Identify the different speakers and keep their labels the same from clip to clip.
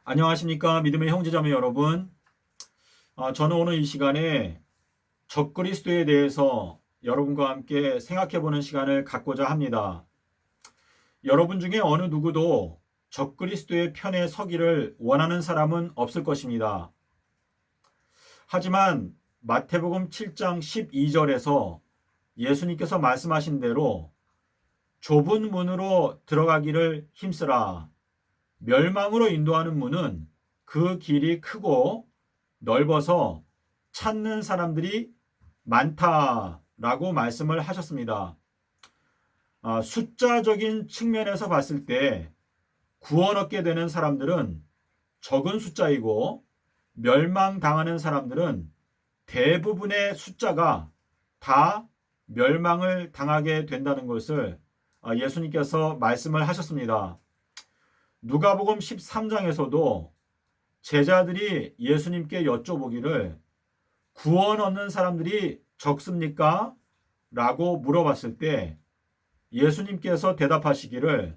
Speaker 1: 안녕하십니까 믿음의 형제자매 여러분. 저는 오늘 이 시간에 적그리스도에 대해서 여러분과 함께 생각해 보는 시간을 갖고자 합니다. 여러분 중에 어느 누구도 적그리스도의 편에 서기를 원하는 사람은 없을 것입니다. 하지만 마태복음 7장 12절에서 예수님께서 말씀하신 대로 좁은 문으로 들어가기를 힘쓰라. 멸망으로 인도하는 문은 그 길이 크고 넓어서 찾는 사람들이 많다라고 말씀을 하셨습니다. 숫자적인 측면에서 봤을 때 구원 얻게 되는 사람들은 적은 숫자이고 멸망당하는 사람들은 대부분의 숫자가 다 멸망을 당하게 된다는 것을 예수님께서 말씀을 하셨습니다. 누가복음 13장에서도 제자들이 예수님께 여쭤보기를 구원 얻는 사람들이 적습니까? 라고 물어봤을 때 예수님께서 대답하시기를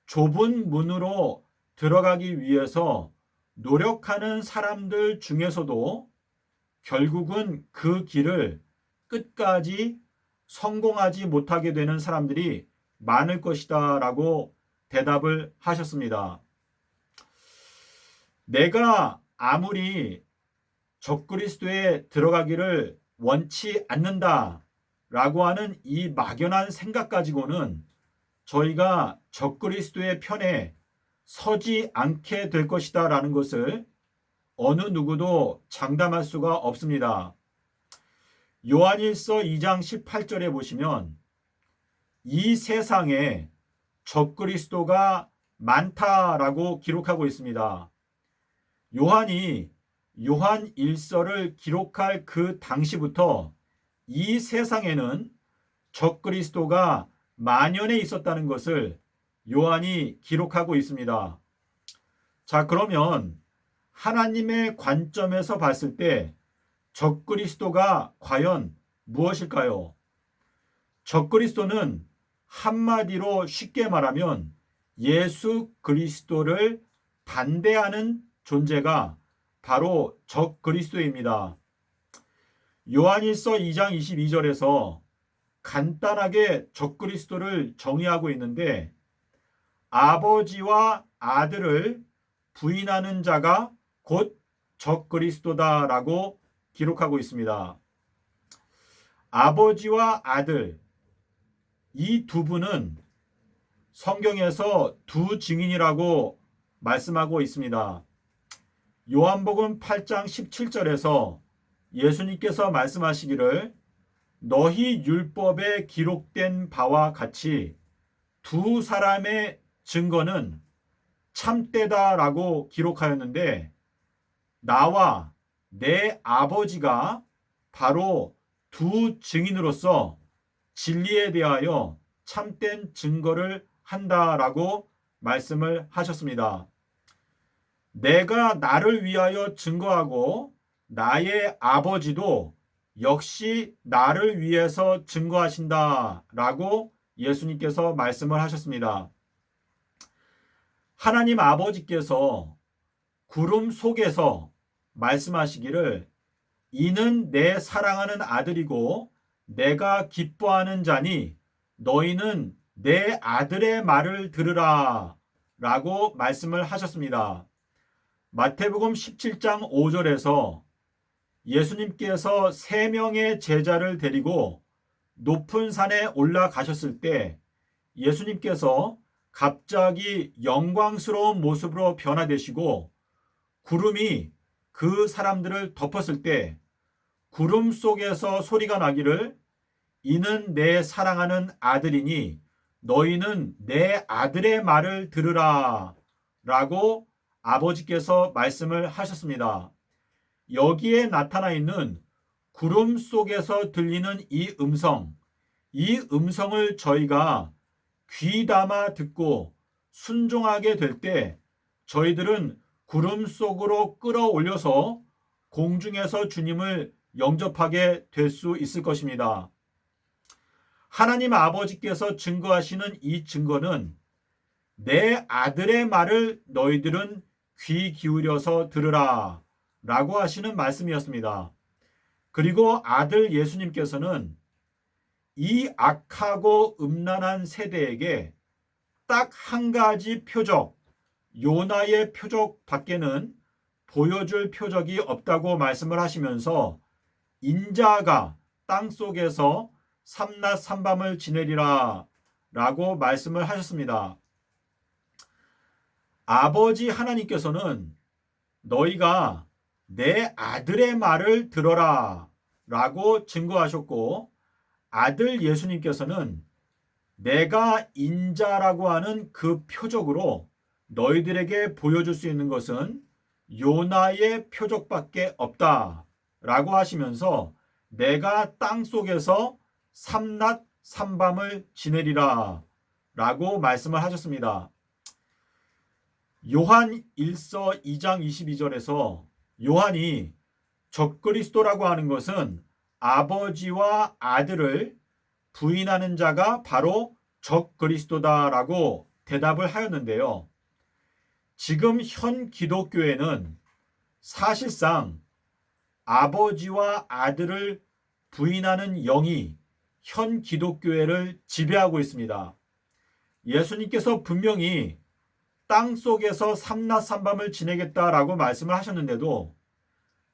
Speaker 1: 좁은 문으로 들어가기 위해서 노력하는 사람들 중에서도 결국은 그 길을 끝까지 성공하지 못하게 되는 사람들이 많을 것이다 라고 대답을 하셨습니다. 내가 아무리 적그리스도에 들어가기를 원치 않는다 라고 하는 이 막연한 생각 가지고는 저희가 적그리스도의 편에 서지 않게 될 것이다 라는 것을 어느 누구도 장담할 수가 없습니다. 요한일서 2장 18절에 보시면 이 세상에 적그리스도가 많다라고 기록하고 있습니다. 요한이 요한 1서를 기록할 그 당시부터 이 세상에는 적그리스도가 만연해 있었다는 것을 요한이 기록하고 있습니다. 자, 그러면 하나님의 관점에서 봤을 때 적그리스도가 과연 무엇일까요? 적그리스도는 한마디로 쉽게 말하면 예수 그리스도를 반대하는 존재가 바로 적그리스도입니다. 요한일서 2장 22절에서 간단하게 적그리스도를 정의하고 있는데 아버지와 아들을 부인하는 자가 곧 적그리스도다라고 기록하고 있습니다. 아버지와 아들 이 두 분은 성경에서 두 증인이라고 말씀하고 있습니다. 요한복음 8장 17절에서 예수님께서 말씀하시기를 너희 율법에 기록된 바와 같이 두 사람의 증거는 참되다라고 기록하였는데 나와 내 아버지가 바로 두 증인으로서 진리에 대하여 참된 증거를 한다라고 말씀을 하셨습니다. 내가 나를 위하여 증거하고 나의 아버지도 역시 나를 위해서 증거하신다라고 예수님께서 말씀을 하셨습니다. 하나님 아버지께서 구름 속에서 말씀하시기를 이는 내 사랑하는 아들이고 내가 기뻐하는 자니 너희는 내 아들의 말을 들으라 라고 말씀을 하셨습니다. 마태복음 17장 5절에서 예수님께서 3명의 제자를 데리고 높은 산에 올라가셨을 때 예수님께서 갑자기 영광스러운 모습으로 변화되시고 구름이 그 사람들을 덮었을 때 구름 속에서 소리가 나기를 이는 내 사랑하는 아들이니 너희는 내 아들의 말을 들으라 라고 아버지께서 말씀을 하셨습니다. 여기에 나타나 있는 구름 속에서 들리는 이 음성을 저희가 귀담아 듣고 순종하게 될 때 저희들은 구름 속으로 끌어올려서 공중에서 주님을 영접하게 될 수 있을 것입니다. 하나님 아버지께서 증거하시는 이 증거는 내 아들의 말을 너희들은 귀 기울여서 들으라 라고 하시는 말씀이었습니다. 그리고 아들 예수님께서는 이 악하고 음란한 세대에게 딱 한 가지 표적, 요나의 표적 밖에는 보여줄 표적이 없다고 말씀을 하시면서 인자가 땅속에서 삼낮 삼밤을 지내리라 라고 말씀을 하셨습니다. 아버지 하나님께서는 너희가 내 아들의 말을 들어라 라고 증거하셨고, 아들 예수님께서는 내가 인자라고 하는 그 표적으로 너희들에게 보여줄 수 있는 것은 요나의 표적밖에 없다 라고 하시면서 내가 땅속에서 삼낮 삼밤을 지내리라 라고 말씀을 하셨습니다. 요한 1서 2장 22절에서 요한이 적그리스도라고 하는 것은 아버지와 아들을 부인하는 자가 바로 적그리스도다라고 대답을 하였는데요. 지금 현 기독교회는 사실상 아버지와 아들을 부인하는 영이 현 기독교회를 지배하고 있습니다. 예수님께서 분명히 땅속에서 삼낮 삼밤을 지내겠다라고 말씀을 하셨는데도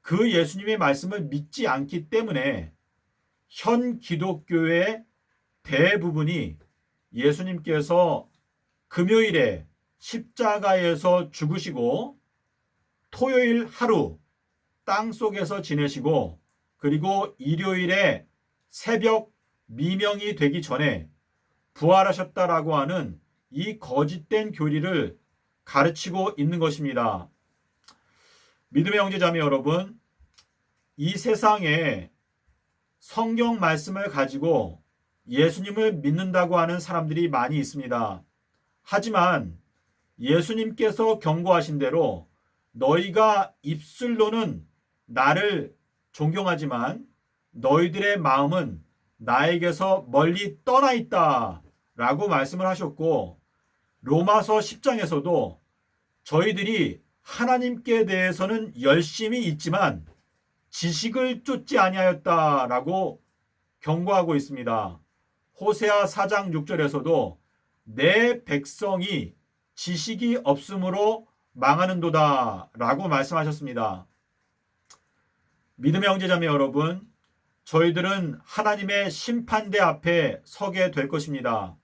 Speaker 1: 그 예수님의 말씀을 믿지 않기 때문에 현 기독교의 대부분이 예수님께서 금요일에 십자가에서 죽으시고 토요일 하루 땅속에서 지내시고 그리고 일요일에 새벽 미명이 되기 전에 부활하셨다라고 하는 이 거짓된 교리를 가르치고 있는 것입니다. 믿음의 형제자매 여러분, 이 세상에 성경 말씀을 가지고 예수님을 믿는다고 하는 사람들이 많이 있습니다. 하지만 예수님께서 경고하신 대로 너희가 입술로는 나를 존경하지만 너희들의 마음은 나에게서 멀리 떠나 있다 라고 말씀을 하셨고, 로마서 10장에서도 저희들이 하나님께 대해서는 열심히 있지만 지식을 쫓지 아니하였다라고 경고하고 있습니다. 호세아 4장 6절에서도 내 백성이 지식이 없으므로 망하는도다 라고 말씀하셨습니다. 믿음의 형제자매 여러분, 저희들은 하나님의 심판대 앞에 서게 될 것입니다.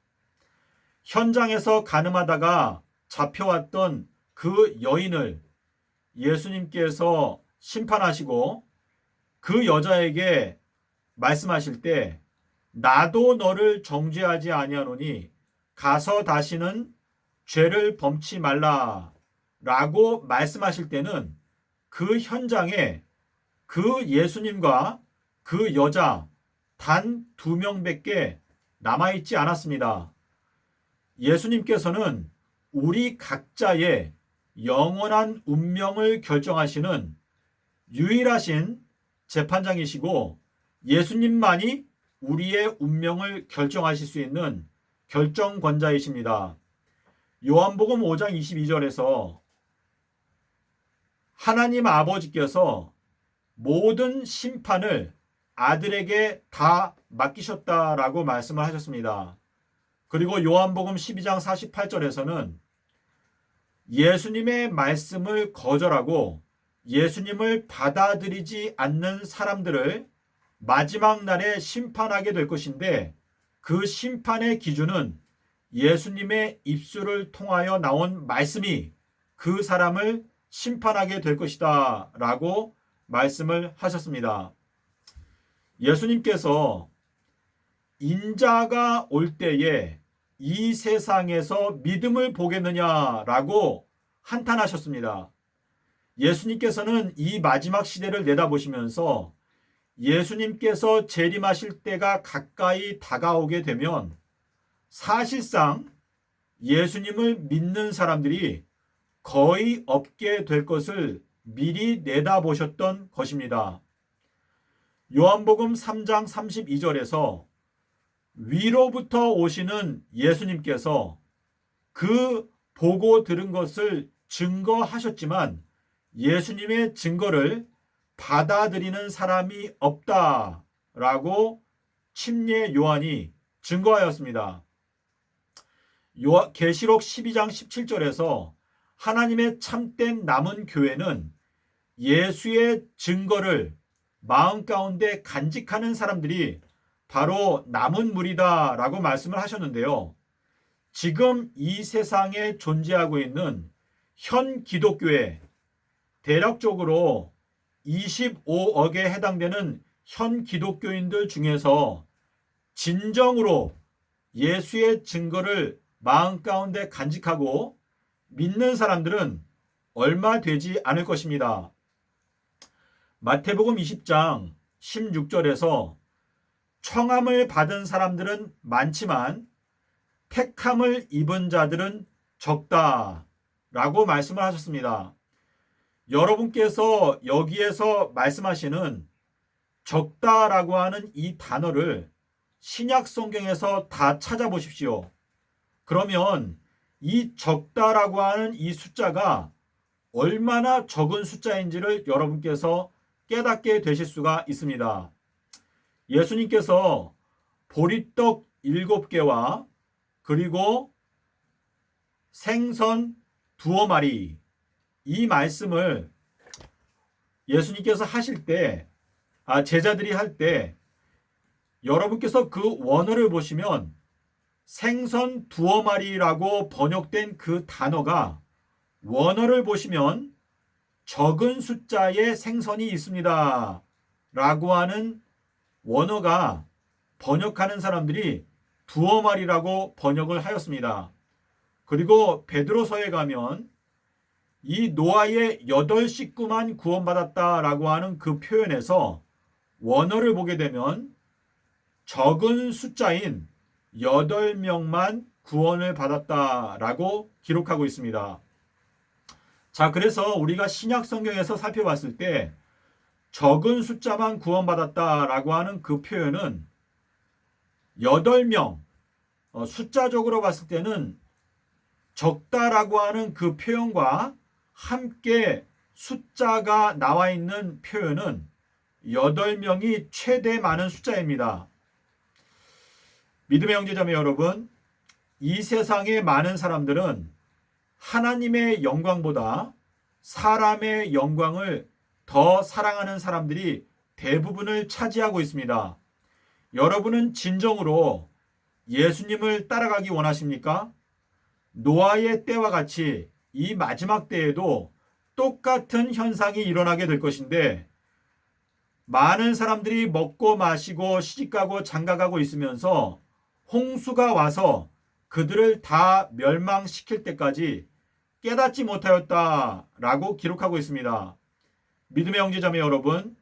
Speaker 1: 현장에서 간음하다가 잡혀왔던 그 여인을 예수님께서 심판하시고 그 여자에게 말씀하실 때 나도 너를 정죄하지 아니하노니 가서 다시는 죄를 범치 말라 라고 말씀하실 때는 그 현장에 그 예수님과 그 여자 단 2명밖에 남아있지 않았습니다. 예수님께서는 우리 각자의 영원한 운명을 결정하시는 유일하신 재판장이시고 예수님만이 우리의 운명을 결정하실 수 있는 결정권자이십니다. 요한복음 5장 22절에서 하나님 아버지께서 모든 심판을 아들에게 다 맡기셨다라고 말씀을 하셨습니다. 그리고 요한복음 12장 48절에서는 예수님의 말씀을 거절하고 예수님을 받아들이지 않는 사람들을 마지막 날에 심판하게 될 것인데 그 심판의 기준은 예수님의 입술을 통하여 나온 말씀이 그 사람을 심판하게 될 것이다 라고 말씀을 하셨습니다. 예수님께서 인자가 올 때에 이 세상에서 믿음을 보겠느냐라고 한탄하셨습니다. 예수님께서는 이 마지막 시대를 내다보시면서 예수님께서 재림하실 때가 가까이 다가오게 되면 사실상 예수님을 믿는 사람들이 거의 없게 될 것을 미리 내다보셨던 것입니다. 요한복음 3장 32절에서 위로부터 오시는 예수님께서 그 보고 들은 것을 증거하셨지만 예수님의 증거를 받아들이는 사람이 없다라고 침례 요한이 증거하였습니다. 계시록 12장 17절에서 하나님의 참된 남은 교회는 예수의 증거를 마음 가운데 간직하는 사람들이 바로 남은 무리다라고 말씀을 하셨는데요. 지금 이 세상에 존재하고 있는 현 기독교회, 대략적으로 25억에 해당되는 현 기독교인들 중에서 진정으로 예수의 증거를 마음 가운데 간직하고 믿는 사람들은 얼마 되지 않을 것입니다. 마태복음 20장 16절에서 청함을 받은 사람들은 많지만 택함을 입은 자들은 적다라고 말씀을 하셨습니다. 여러분께서 여기에서 말씀하시는 적다라고 하는 이 단어를 신약 성경에서 다 찾아보십시오. 그러면 이 적다라고 하는 이 숫자가 얼마나 적은 숫자인지를 여러분께서 깨닫게 되실 수가 있습니다. 예수님께서 보리떡 7개와 그리고 생선 2마리, 이 말씀을 예수님께서 하실 때, 제자들이 할 때 여러분께서 그 원어를 보시면 생선 2마리라고 번역된 그 단어가 원어를 보시면 적은 숫자의 생선이 있습니다 라고 하는 원어가 번역하는 사람들이 2마리라고 번역을 하였습니다. 그리고 베드로서에 가면 이 노아의 8식구만 구원받았다라고 하는 그 표현에서 원어를 보게 되면 적은 숫자인 8명만 구원을 받았다라고 기록하고 있습니다. 자, 그래서 우리가 신약 성경에서 살펴봤을 때 적은 숫자만 구원받았다라고 하는 그 표현은 8명, 숫자적으로 봤을 때는 적다라고 하는 그 표현과 함께 숫자가 나와 있는 표현은 8명이 최대 많은 숫자입니다. 믿음의 형제자매 여러분, 이 세상의 많은 사람들은 하나님의 영광보다 사람의 영광을 더 사랑하는 사람들이 대부분을 차지하고 있습니다. 여러분은 진정으로 예수님을 따라가기 원하십니까? 노아의 때와 같이 이 마지막 때에도 똑같은 현상이 일어나게 될 것인데, 많은 사람들이 먹고 마시고 시집가고 장가가고 있으면서 홍수가 와서 그들을 다 멸망시킬 때까지 깨닫지 못하였다라고 기록하고 있습니다. 믿음의 형제자매 여러분,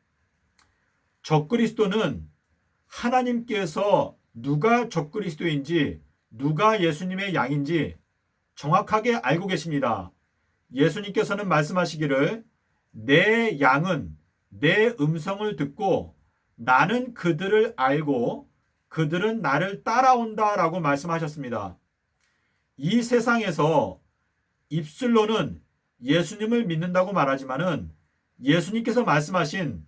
Speaker 1: 적그리스도는 하나님께서 누가 적그리스도인지 누가 예수님의 양인지 정확하게 알고 계십니다. 예수님께서는 말씀하시기를 내 양은 내 음성을 듣고 나는 그들을 알고 그들은 나를 따라온다라고 말씀하셨습니다. 이 세상에서 입술로는 예수님을 믿는다고 말하지만은 예수님께서 말씀하신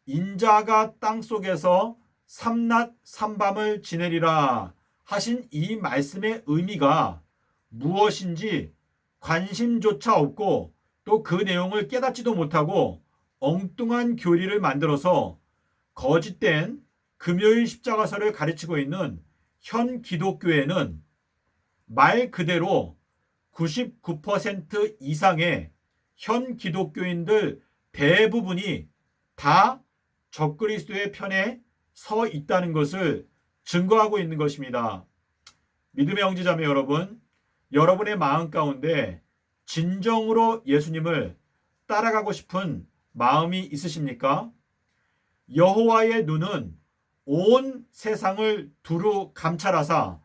Speaker 1: 인자가 땅속에서 삼낮 삼밤을 지내리라 하신 이 말씀의 의미가 무엇인지 관심조차 없고 또 그 내용을 깨닫지도 못하고 엉뚱한 교리를 만들어서 거짓된 금요일 십자가서를 가르치고 있는 현 기독교회는 말 그대로 99% 이상의 현 기독교인들 대부분이 다 적그리스도의 편에 서 있다는 것을 증거하고 있는 것입니다. 믿음의 형제자매 여러분, 여러분의 마음 가운데 진정으로 예수님을 따라가고 싶은 마음이 있으십니까? 여호와의 눈은 온 세상을 두루 감찰하사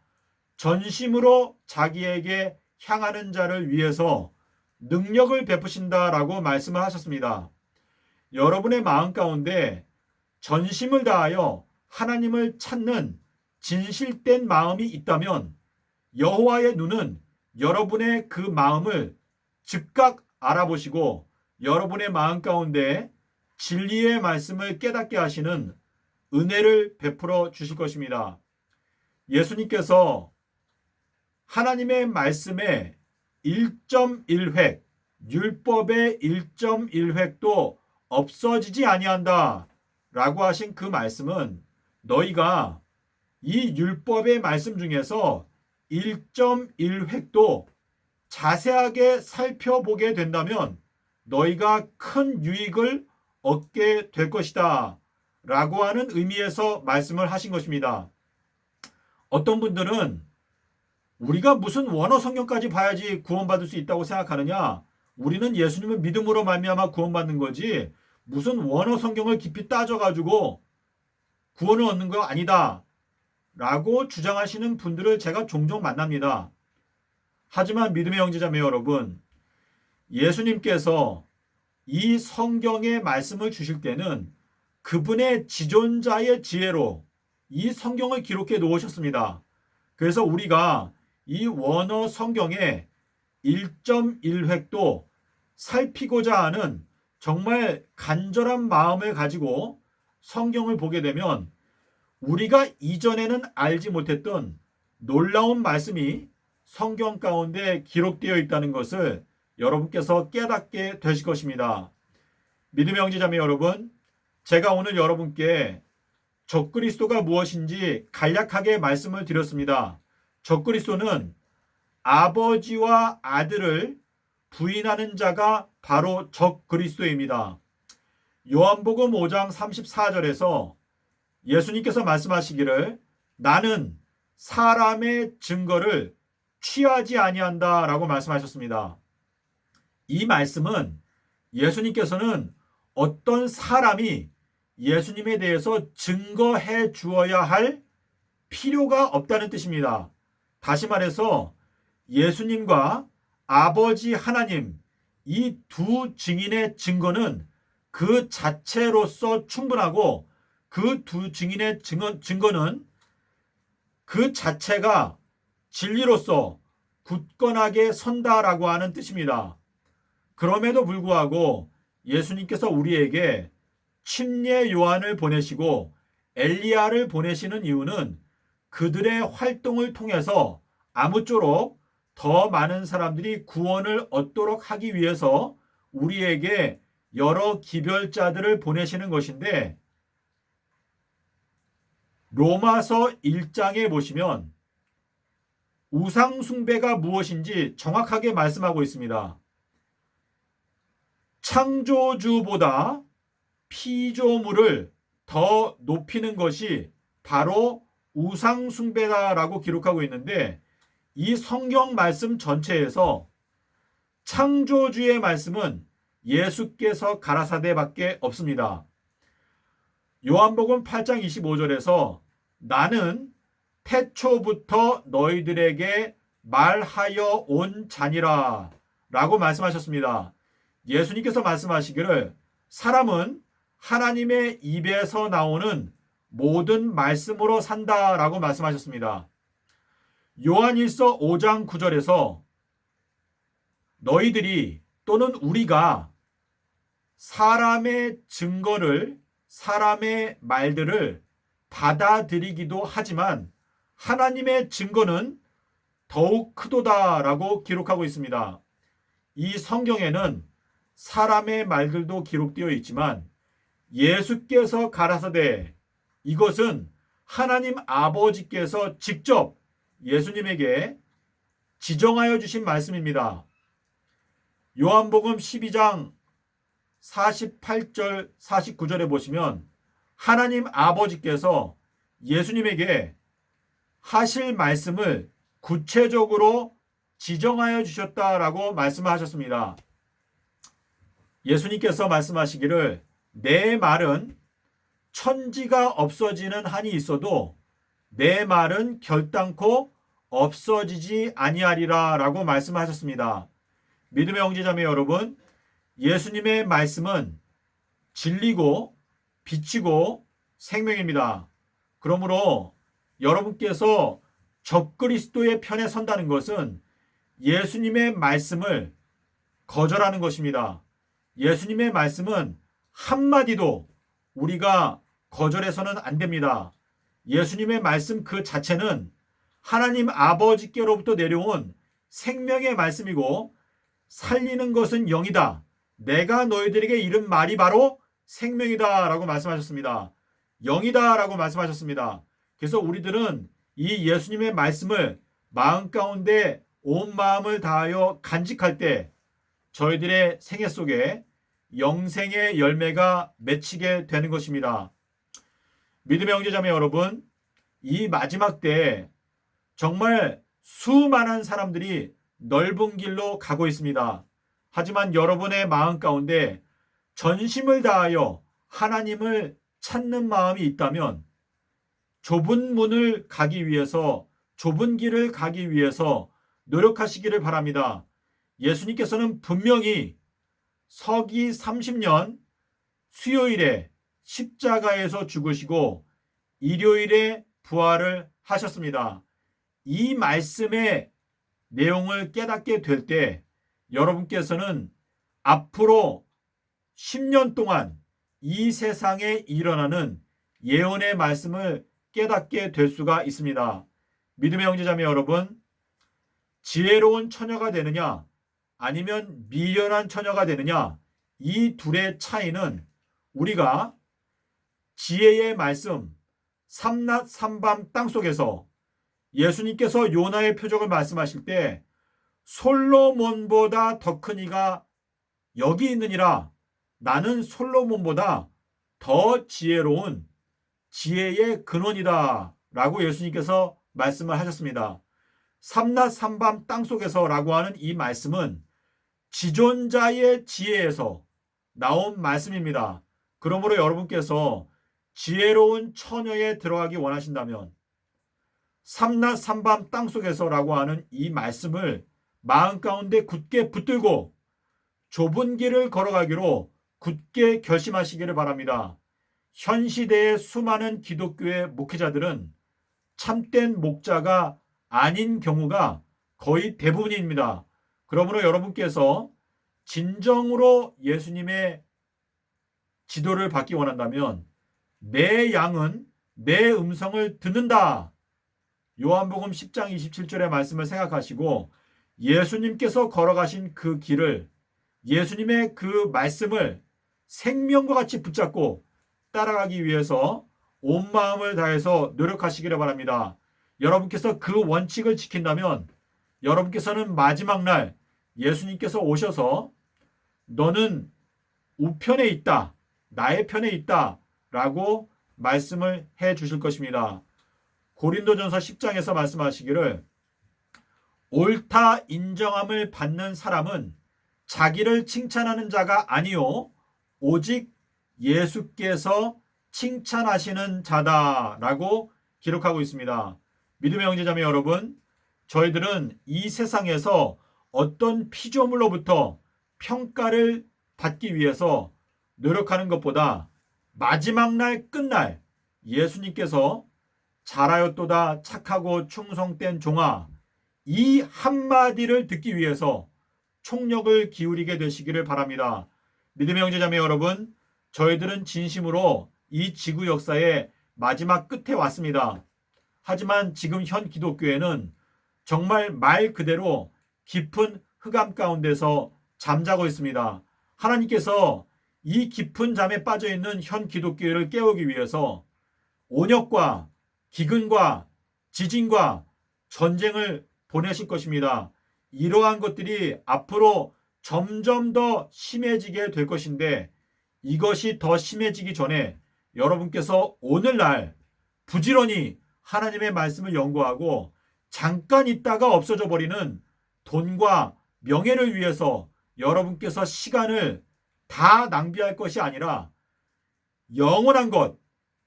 Speaker 1: 전심으로 자기에게 향하는 자를 위해서 능력을 베푸신다라고 말씀을 하셨습니다. 여러분의 마음 가운데 전심을 다하여 하나님을 찾는 진실된 마음이 있다면 여호와의 눈은 여러분의 그 마음을 즉각 알아보시고 여러분의 마음 가운데 진리의 말씀을 깨닫게 하시는 은혜를 베풀어 주실 것입니다. 예수님께서 하나님의 말씀에 1.1획, 율법의 1.1획도 없어지지 아니한다 라고 하신 그 말씀은 너희가 이 율법의 말씀 중에서 1.1획도 자세하게 살펴보게 된다면 너희가 큰 유익을 얻게 될 것이다 라고 하는 의미에서 말씀을 하신 것입니다. 어떤 분들은 우리가 무슨 원어 성경까지 봐야지 구원받을 수 있다고 생각하느냐? 우리는 예수님을 믿음으로 말미암아 구원받는 거지 무슨 원어 성경을 깊이 따져가지고 구원을 얻는 거 아니다 라고 주장하시는 분들을 제가 종종 만납니다. 하지만 믿음의 형제자매 여러분, 예수님께서 이 성경의 말씀을 주실 때는 그분의 지존자의 지혜로 이 성경을 기록해 놓으셨습니다. 그래서 우리가 이 원어 성경의 1.1획도 살피고자 하는 정말 간절한 마음을 가지고 성경을 보게 되면 우리가 이전에는 알지 못했던 놀라운 말씀이 성경 가운데 기록되어 있다는 것을 여러분께서 깨닫게 되실 것입니다. 믿음의 형제자매 여러분, 제가 오늘 여러분께 적그리스도가 무엇인지 간략하게 말씀을 드렸습니다. 적그리스도는 아버지와 아들을 부인하는 자가 바로 적그리스도입니다. 요한복음 5장 34절에서 예수님께서 말씀하시기를 나는 사람의 증거를 취하지 아니한다 라고 말씀하셨습니다. 이 말씀은 예수님께서는 어떤 사람이 예수님에 대해서 증거해 주어야 할 필요가 없다는 뜻입니다. 다시 말해서 예수님과 아버지 하나님 이 두 증인의 증거는 그 자체로서 충분하고 그 두 증인의 증거는 그 자체가 진리로서 굳건하게 선다라고 하는 뜻입니다. 그럼에도 불구하고 예수님께서 우리에게 침례 요한을 보내시고 엘리야를 보내시는 이유는 그들의 활동을 통해서 아무쪼록 더 많은 사람들이 구원을 얻도록 하기 위해서 우리에게 여러 기별자들을 보내시는 것인데 로마서 1장에 보시면 우상숭배가 무엇인지 정확하게 말씀하고 있습니다. 창조주보다 피조물을 더 높이는 것이 바로 우상숭배다라고 기록하고 있는데 이 성경 말씀 전체에서 창조주의 말씀은 예수께서 가라사대밖에 없습니다. 요한복음 8장 25절에서 나는 태초부터 너희들에게 말하여 온 자니라 라고 말씀하셨습니다. 예수님께서 말씀하시기를 사람은 하나님의 입에서 나오는 모든 말씀으로 산다라고 말씀하셨습니다. 요한일서 5장 9절에서 너희들이 또는 우리가 사람의 증거를 사람의 말들을 받아들이기도 하지만 하나님의 증거는 더욱 크도다라고 기록하고 있습니다. 이 성경에는 사람의 말들도 기록되어 있지만 예수께서 가라사대 이것은 하나님 아버지께서 직접 예수님에게 지정하여 주신 말씀입니다. 요한복음 12장 48절 49절에 보시면 하나님 아버지께서 예수님에게 하실 말씀을 구체적으로 지정하여 주셨다라고 말씀하셨습니다. 예수님께서 말씀하시기를 내 말은 천지가 없어지는 한이 있어도 내 말은 결단코 없어지지 아니하리라 라고 말씀하셨습니다. 믿음의 형제자매 여러분, 예수님의 말씀은 진리고 빛이고 생명입니다. 그러므로 여러분께서 적그리스도의 편에 선다는 것은 예수님의 말씀을 거절하는 것입니다. 예수님의 말씀은 한마디도 우리가 거절해서는 안 됩니다. 예수님의 말씀 그 자체는 하나님 아버지께로부터 내려온 생명의 말씀이고 살리는 것은 영이다. 내가 너희들에게 이른 말이 바로 생명이다 라고 말씀하셨습니다. 영이다 라고 말씀하셨습니다. 그래서 우리들은 이 예수님의 말씀을 마음 가운데 온 마음을 다하여 간직할 때 저희들의 생애 속에 영생의 열매가 맺히게 되는 것입니다. 믿음의 형제자매 여러분, 이 마지막 때에 정말 수많은 사람들이 넓은 길로 가고 있습니다. 하지만 여러분의 마음 가운데 전심을 다하여 하나님을 찾는 마음이 있다면 좁은 문을 가기 위해서, 좁은 길을 가기 위해서 노력하시기를 바랍니다. 예수님께서는 분명히 서기 30년 수요일에 십자가에서 죽으시고 일요일에 부활을 하셨습니다. 이 말씀의 내용을 깨닫게 될 때 여러분께서는 앞으로 10년 동안 이 세상에 일어나는 예언의 말씀을 깨닫게 될 수가 있습니다. 믿음의 형제자매 여러분, 지혜로운 처녀가 되느냐 아니면 미련한 처녀가 되느냐, 이 둘의 차이는 우리가 지혜의 말씀 삼낮 삼밤 땅속에서 예수님께서 요나의 표적을 말씀하실 때 솔로몬보다 더 큰 이가 여기 있느니라, 나는 솔로몬보다 더 지혜로운 지혜의 근원이다 라고 예수님께서 말씀을 하셨습니다. 삼낮 삼밤 땅속에서 라고 하는 이 말씀은 지존자의 지혜에서 나온 말씀입니다. 그러므로 여러분께서 지혜로운 처녀에 들어가기 원하신다면 삼낮 삼밤 땅속에서 라고 하는 이 말씀을 마음 가운데 굳게 붙들고 좁은 길을 걸어가기로 굳게 결심하시기를 바랍니다. 현 시대의 수많은 기독교의 목회자들은 참된 목자가 아닌 경우가 거의 대부분입니다. 그러므로 여러분께서 진정으로 예수님의 지도를 받기 원한다면 내 양은 내 음성을 듣는다. 요한복음 10장 27절의 말씀을 생각하시고 예수님께서 걸어가신 그 길을, 예수님의 그 말씀을 생명과 같이 붙잡고 따라가기 위해서 온 마음을 다해서 노력하시기를 바랍니다. 여러분께서 그 원칙을 지킨다면 여러분께서는 마지막 날 예수님께서 오셔서 너는 우편에 있다, 나의 편에 있다 라고 말씀을 해 주실 것입니다. 고린도전서 10장에서 말씀하시기를 옳다 인정함을 받는 사람은 자기를 칭찬하는 자가 아니요 오직 예수께서 칭찬하시는 자다라고 기록하고 있습니다. 믿음의 형제자매 여러분, 저희들은 이 세상에서 어떤 피조물로부터 평가를 받기 위해서 노력하는 것보다 마지막 날 끝날 예수님께서 잘하였도다 착하고 충성된 종아, 이 한마디를 듣기 위해서 총력을 기울이게 되시기를 바랍니다. 믿음의 형제자매 여러분, 저희들은 진심으로 이 지구 역사의 마지막 끝에 왔습니다. 하지만 지금 현 기독교회는 정말 말 그대로 깊은 흑암 가운데서 잠자고 있습니다. 하나님께서 이 깊은 잠에 빠져있는 현 기독교회를 깨우기 위해서 온역과 기근과 지진과 전쟁을 보내실 것입니다. 이러한 것들이 앞으로 점점 더 심해지게 될 것인데 이것이 더 심해지기 전에 여러분께서 오늘날 부지런히 하나님의 말씀을 연구하고 잠깐 있다가 없어져 버리는 돈과 명예를 위해서 여러분께서 시간을 다 낭비할 것이 아니라 영원한 것,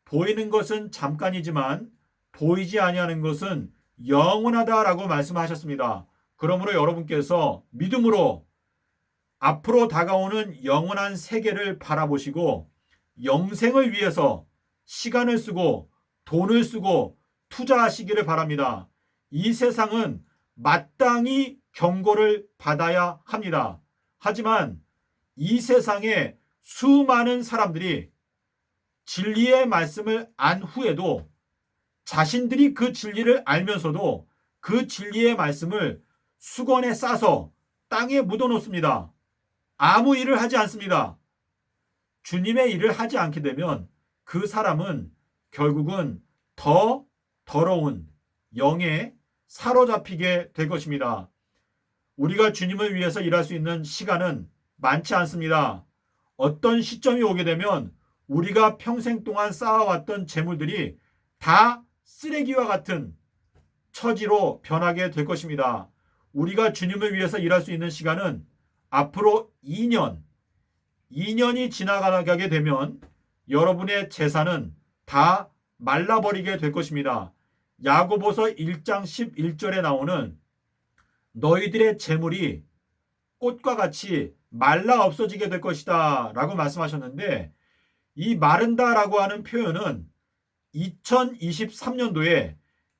Speaker 1: 보이는 것은 잠깐이지만 보이지 아니하는 것은 영원하다라고 말씀하셨습니다. 그러므로 여러분께서 믿음으로 앞으로 다가오는 영원한 세계를 바라보시고 영생을 위해서 시간을 쓰고 돈을 쓰고 투자하시기를 바랍니다. 이 세상은 마땅히 경고를 받아야 합니다. 하지만 이 세상에 수많은 사람들이 진리의 말씀을 안 후에도 자신들이 그 진리를 알면서도 그 진리의 말씀을 수건에 싸서 땅에 묻어 놓습니다. 아무 일을 하지 않습니다. 주님의 일을 하지 않게 되면 그 사람은 결국은 더 더러운 영에 사로잡히게 될 것입니다. 우리가 주님을 위해서 일할 수 있는 시간은 많지 않습니다. 어떤 시점이 오게 되면 우리가 평생 동안 쌓아왔던 재물들이 다 쓰레기와 같은 처지로 변하게 될 것입니다. 우리가 주님을 위해서 일할 수 있는 시간은 앞으로 2년이 지나가게 되면 여러분의 재산은 다 말라버리게 될 것입니다. 야고보서 1장 11절에 나오는 너희들의 재물이 꽃과 같이 말라 없어지게 될 것이다 라고 말씀하셨는데, 이 마른다 라고 하는 표현은 2023년도에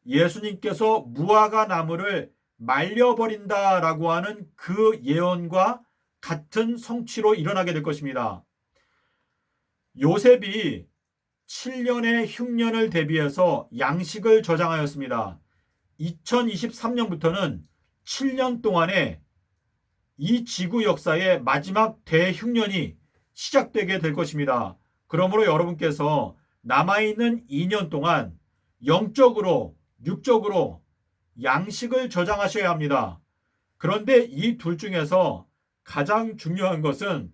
Speaker 1: 예수님께서 무화과 나무를 말려버린다 라고 하는 그 예언과 같은 성취로 일어나게 될 것입니다. 요셉이 7년의 흉년을 대비해서 양식을 저장하였습니다. 2023년부터는 7년 동안에 이 지구 역사의 마지막 대흉년이 시작되게 될 것입니다. 그러므로 여러분께서 남아있는 2년 동안 영적으로, 육적으로 양식을 저장하셔야 합니다. 그런데 이 둘 중에서 가장 중요한 것은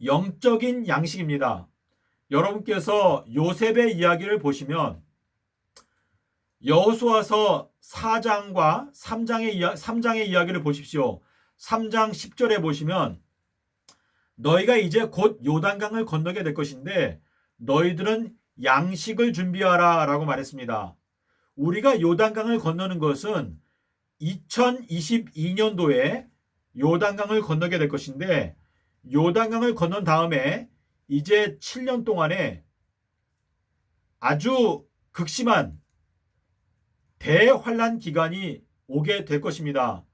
Speaker 1: 영적인 양식입니다. 여러분께서 요셉의 이야기를 보시면 여호수아서 4장과 3장의 이야기를 보십시오. 3장 10절에 보시면 너희가 이제 곧 요단강을 건너게 될 것인데 너희들은 양식을 준비하라 라고 말했습니다. 우리가 요단강을 건너는 것은 2022년도에 요단강을 건너게 될 것인데, 요단강을 건넌 다음에 이제 7년 동안에 아주 극심한 대환란 기간이 오게 될 것입니다.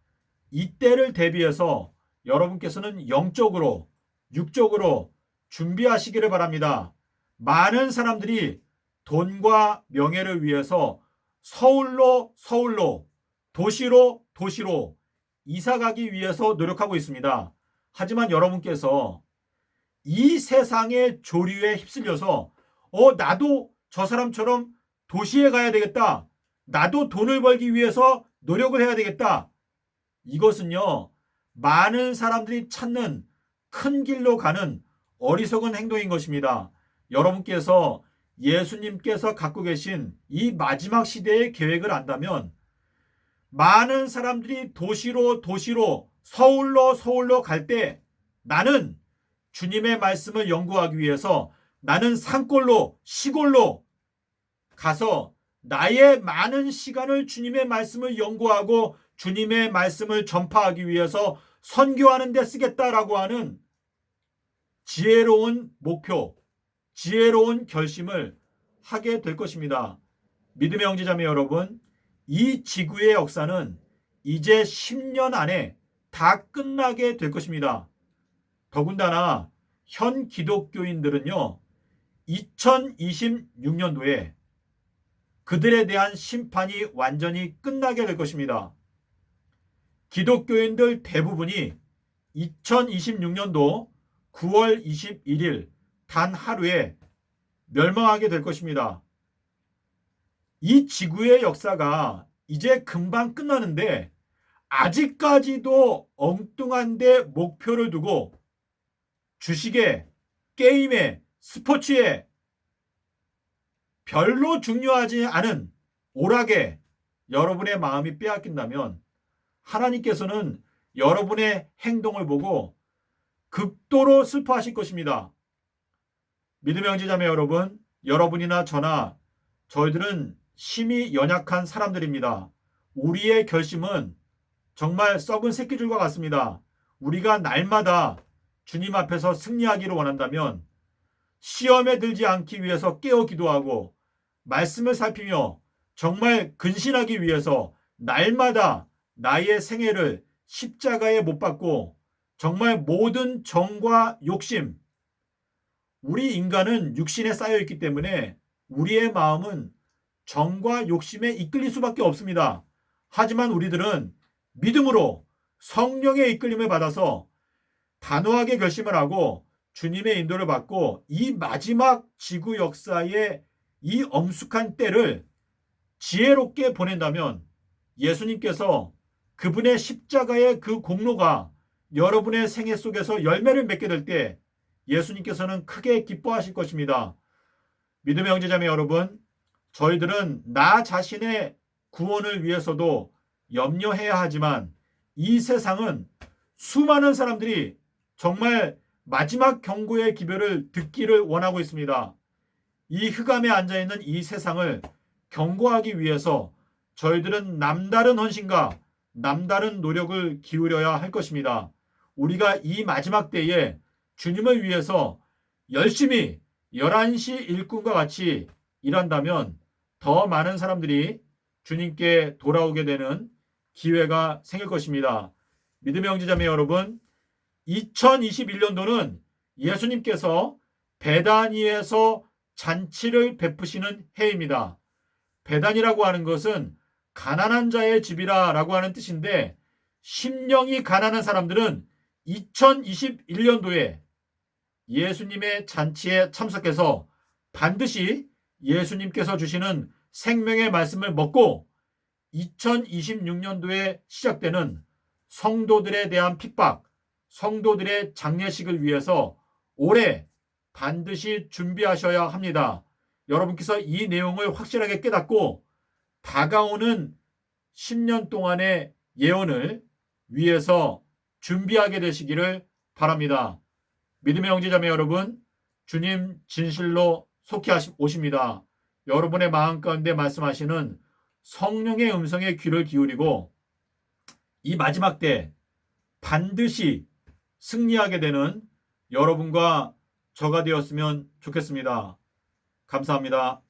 Speaker 1: 이때를 대비해서 여러분께서는 영적으로, 육적으로 준비하시기를 바랍니다. 많은 사람들이 돈과 명예를 위해서 서울로 도시로 이사가기 위해서 노력하고 있습니다. 하지만 여러분께서 이 세상의 조류에 휩쓸려서 나도 저 사람처럼 도시에 가야 되겠다, 나도 돈을 벌기 위해서 노력을 해야 되겠다, 이것은요 많은 사람들이 찾는 큰 길로 가는 어리석은 행동인 것입니다. 여러분께서 예수님께서 갖고 계신 이 마지막 시대의 계획을 안다면 많은 사람들이 도시로 서울로 갈 때 나는 주님의 말씀을 연구하기 위해서 나는 산골로 시골로 가서 나의 많은 시간을 주님의 말씀을 연구하고 주님의 말씀을 전파하기 위해서 선교하는 데 쓰겠다라고 하는 지혜로운 목표, 지혜로운 결심을 하게 될 것입니다. 믿음의 형제자매 여러분, 이 지구의 역사는 이제 10년 안에 다 끝나게 될 것입니다. 더군다나 현 기독교인들은요 2026년도에 그들에 대한 심판이 완전히 끝나게 될 것입니다. 기독교인들 대부분이 2026년도 9월 21일 단 하루에 멸망하게 될 것입니다. 이 지구의 역사가 이제 금방 끝나는데 아직까지도 엉뚱한 데 목표를 두고 주식에, 게임에, 스포츠에 별로 중요하지 않은 오락에 여러분의 마음이 빼앗긴다면 하나님께서는 여러분의 행동을 보고 극도로 슬퍼하실 것입니다. 믿음의 형제자매 여러분, 여러분이나 저나 저희들은 심히 연약한 사람들입니다. 우리의 결심은 정말 썩은 새끼줄과 같습니다. 우리가 날마다 주님 앞에서 승리하기를 원한다면 시험에 들지 않기 위해서 깨어 기도하고 말씀을 살피며 정말 근신하기 위해서 날마다 나의 생애를 십자가에 못 박고 정말 모든 정과 욕심, 우리 인간은 육신에 쌓여 있기 때문에 우리의 마음은 정과 욕심에 이끌릴 수밖에 없습니다. 하지만 우리들은 믿음으로 성령의 이끌림을 받아서 단호하게 결심을 하고 주님의 인도를 받고 이 마지막 지구 역사의 이 엄숙한 때를 지혜롭게 보낸다면 예수님께서 그분의 십자가의 그 공로가 여러분의 생애 속에서 열매를 맺게 될 때 예수님께서는 크게 기뻐하실 것입니다. 믿음의 형제자매 여러분, 저희들은 나 자신의 구원을 위해서도 염려해야 하지만 이 세상은 수많은 사람들이 정말 마지막 경고의 기별을 듣기를 원하고 있습니다. 이 흑암에 앉아있는 이 세상을 경고하기 위해서 저희들은 남다른 헌신과 남다른 노력을 기울여야 할 것입니다. 우리가 이 마지막 때에 주님을 위해서 열심히 11시 일꾼과 같이 일한다면 더 많은 사람들이 주님께 돌아오게 되는 기회가 생길 것입니다. 믿음의 형제자매 여러분, 2021년도는 예수님께서 베다니에서 잔치를 베푸시는 해입니다. 베단이라고 하는 것은 가난한 자의 집이라고 하는 뜻인데 심령이 가난한 사람들은 2021년도에 예수님의 잔치에 참석해서 반드시 예수님께서 주시는 생명의 말씀을 먹고 2026년도에 시작되는 성도들에 대한 핍박, 성도들의 장례식을 위해서 올해 반드시 준비하셔야 합니다. 여러분께서 이 내용을 확실하게 깨닫고 다가오는 10년 동안의 예언을 위해서 준비하게 되시기를 바랍니다. 믿음의 형제자매 여러분, 주님 진실로 속히 오십니다. 여러분의 마음 가운데 말씀하시는 성령의 음성에 귀를 기울이고 이 마지막 때 반드시 승리하게 되는 여러분과 저가 되었으면 좋겠습니다. 감사합니다.